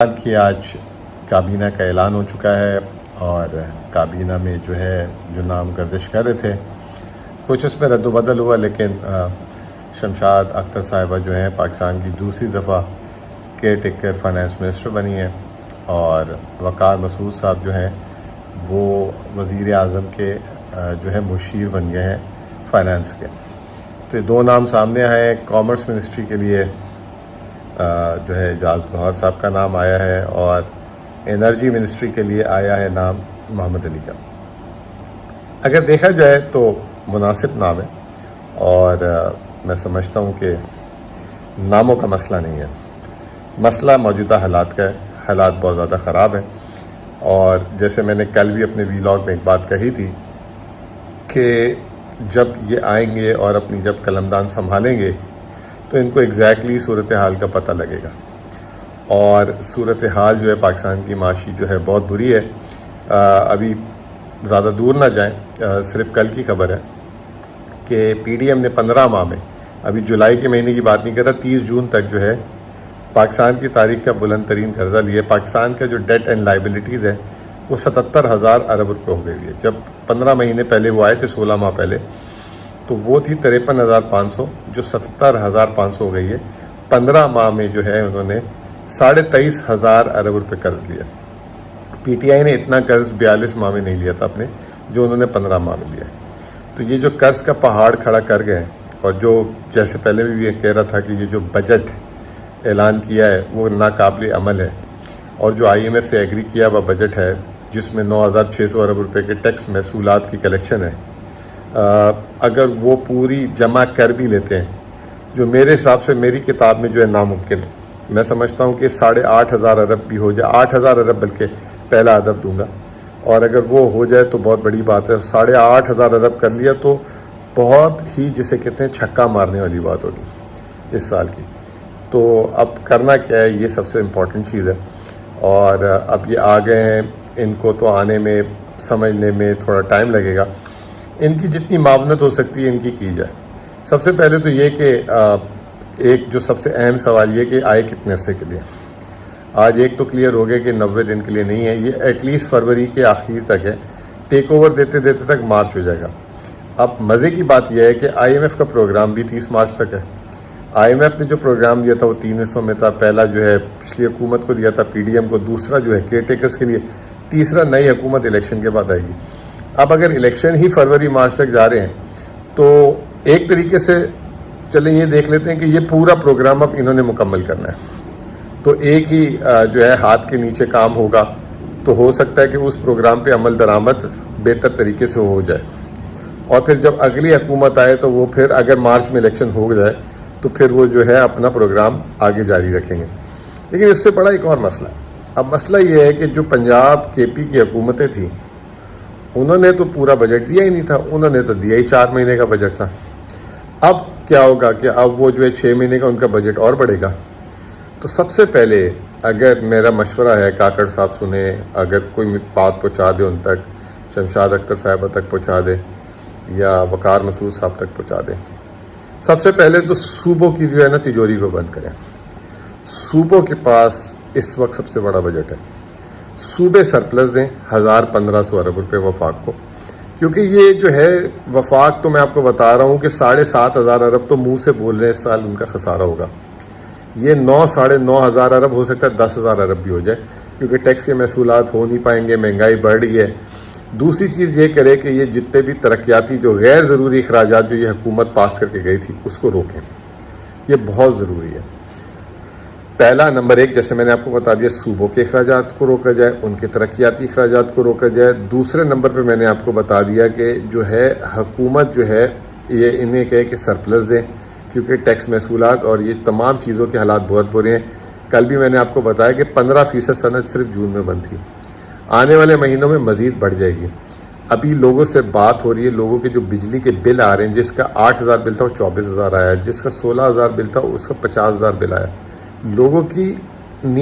کی آج کابینہ کا اعلان ہو چکا ہے اور کابینہ میں جو نام گردش کر رہے تھے کچھ اس میں رد و بدل ہوا، لیکن شمشاد اختر صاحبہ جو ہیں پاکستان کی دوسری دفعہ کیئر ٹیکر فائنانس منسٹر بنی ہیں، اور وقار مسعود صاحب جو ہیں وہ وزیر اعظم کے مشیر بن گئے ہیں فائنانس کے۔ تو یہ دو نام سامنے آئے ہیں۔ کامرس منسٹری کے لیے اعجاز گوہر صاحب کا نام آیا ہے، اور انرجی منسٹری کے لیے آیا ہے نام محمد علی کا۔ اگر دیکھا جائے تو مناسب نام ہے، اور میں سمجھتا ہوں کہ ناموں کا مسئلہ نہیں ہے، مسئلہ موجودہ حالات کا ہے۔ حالات بہت زیادہ خراب ہیں، اور جیسے میں نے کل بھی اپنے ویلاگ میں ایک بات کہی تھی کہ جب یہ آئیں گے اور اپنی جب قلمدان سنبھالیں گے تو ان کو ایگزیکٹلی صورتحال کا پتہ لگے گا، اور صورتحال پاکستان کی معاشی بہت بری ہے۔ ابھی زیادہ دور نہ جائیں، صرف کل کی خبر ہے کہ پی ڈی ایم نے 15 ماہ میں، ابھی جولائی کے مہینے کی بات نہیں کر رہا، 30 جون تک پاکستان کی تاریخ کا بلند ترین قرضہ لیا۔ پاکستان کا ڈیٹ اینڈ لائبلٹیز ہے وہ 77,000 ارب روپے ہو گئی ہے۔ جب 15 مہینے پہلے وہ آئے تھے، 16 ماہ پہلے، تو وہ تھی 53,500، جو 77,500 ہو گئی ہے۔ 15 ماہ میں انہوں نے 23,500 ارب روپے قرض لیا۔ پی ٹی آئی نے اتنا قرض 42 ماہ میں نہیں لیا تھا اپنے، جو انہوں نے 15 ماہ میں لیا ہے۔ تو یہ جو قرض کا پہاڑ کھڑا کر گئے، اور جو جیسے پہلے بھی یہ کہہ رہا تھا کہ یہ جو بجٹ اعلان کیا ہے وہ ناقابل عمل ہے، اور جو آئی ایم ایف سے ایگری کیا ہوا بجٹ ہے جس میں 9,600 ارب روپے کے ٹیکس محصولات کی کلیکشن ہے، اگر وہ پوری جمع کر بھی لیتے ہیں، جو میرے حساب سے میری کتاب میں ناممکن ہے۔ میں سمجھتا ہوں کہ 8,500 ارب بھی ہو جائے، 8,000 ارب بلکہ پہلا ادب دوں گا، اور اگر وہ ہو جائے تو بہت بڑی بات ہے۔ 8,500 ارب کر لیا تو بہت ہی جسے کہتے ہیں چھکا مارنے والی بات ہوگی اس سال کی۔ تو اب کرنا کیا ہے، یہ سب سے امپورٹنٹ چیز ہے، اور اب یہ آ گئے ہیں، ان کو تو آنے میں سمجھنے میں تھوڑا ٹائم لگے گا۔ ان کی جتنی معاونت ہو سکتی ہے ان کی جائے۔ سب سے پہلے تو یہ کہ ایک جو سب سے اہم سوال یہ کہ آئے کتنے عرصے کے لیے۔ آج ایک تو کلیئر ہو گیا کہ 90 دن کے لیے نہیں ہے، یہ ایٹ لیسٹ فروری کے آخر تک ہے، ٹیک اوور دیتے دیتے تک مارچ ہو جائے گا۔ اب مزے کی بات یہ ہے کہ آئی ایم ایف کا پروگرام بھی 30 مارچ تک ہے۔ آئی ایم ایف نے جو پروگرام دیا تھا وہ 3 حصوں میں تھا۔ پہلا پچھلی حکومت کو دیا تھا پی ڈی ایم کو، دوسرا کیئر ٹیکرز کے لیے، تیسرا نئی حکومت الیکشن کے بعد آئے گی۔ اب اگر الیکشن ہی فروری مارچ تک جا رہے ہیں تو ایک طریقے سے چلیں یہ دیکھ لیتے ہیں کہ یہ پورا پروگرام اب انہوں نے مکمل کرنا ہے، تو ایک ہی ہاتھ کے نیچے کام ہوگا، تو ہو سکتا ہے کہ اس پروگرام پہ عمل درآمد بہتر طریقے سے ہو جائے، اور پھر جب اگلی حکومت آئے تو وہ پھر اگر مارچ میں الیکشن ہو جائے تو پھر وہ اپنا پروگرام آگے جاری رکھیں گے۔ لیکن اس سے بڑا ایک اور مسئلہ ہے۔ اب مسئلہ یہ ہے کہ جو پنجاب کے پی کی حکومتیں تھیں، انہوں نے تو پورا بجٹ دیا ہی نہیں تھا، انہوں نے تو دیا ہی 4 مہینے کا بجٹ تھا۔ اب کیا ہوگا کہ اب وہ 6 مہینے کا ان کا بجٹ اور بڑھے گا۔ تو سب سے پہلے اگر میرا مشورہ ہے، کاکڑ صاحب سنیں، اگر کوئی بات پہنچا دے ان تک، شمشاد اختر صاحبہ تک پہنچا دے یا وقار مسعود صاحب تک پہنچا دے، سب سے پہلے تو صوبوں کی تجوری کو بند کریں۔ صوبوں کے پاس اس وقت سب سے بڑا بجٹ ہے، صوبے سرپلس دیں 1,500 ارب روپے وفاق کو، کیونکہ یہ وفاق تو میں آپ کو بتا رہا ہوں کہ 7,500 ارب تو منہ سے بول رہے ہیں اس سال ان کا خسارہ ہوگا۔ یہ 9,500 ارب ہو سکتا ہے 10,000 ارب بھی ہو جائے، کیونکہ ٹیکس کے محصولات ہو نہیں پائیں گے، مہنگائی بڑھ رہی ہے۔ دوسری چیز یہ کرے کہ یہ جتنے بھی ترقیاتی جو غیر ضروری اخراجات جو یہ حکومت پاس کر کے گئی تھی اس کو روکیں، یہ بہت ضروری ہے۔ پہلا نمبر 1، جیسے میں نے آپ کو بتا دیا، صوبوں کے اخراجات کو روکا جائے، ان کے ترقیاتی اخراجات کو روکا جائے۔ دوسرے نمبر پہ میں نے آپ کو بتا دیا کہ حکومت یہ انہیں کہے کہ سرپلس دیں، کیونکہ ٹیکس محصولات اور یہ تمام چیزوں کے حالات بہت برے ہیں۔ کل بھی میں نے آپ کو بتایا کہ 15% صنعت صرف جون میں بند تھی، آنے والے مہینوں میں مزید بڑھ جائے گی۔ ابھی لوگوں سے بات ہو رہی ہے، لوگوں کے جو بجلی کے بل آ رہے ہیں، جس کا 8,000 بل تھا وہ 24,000 آیا، جس کا 16,000 بل تھا اس کا 50,000 بل آیا۔ لوگوں کی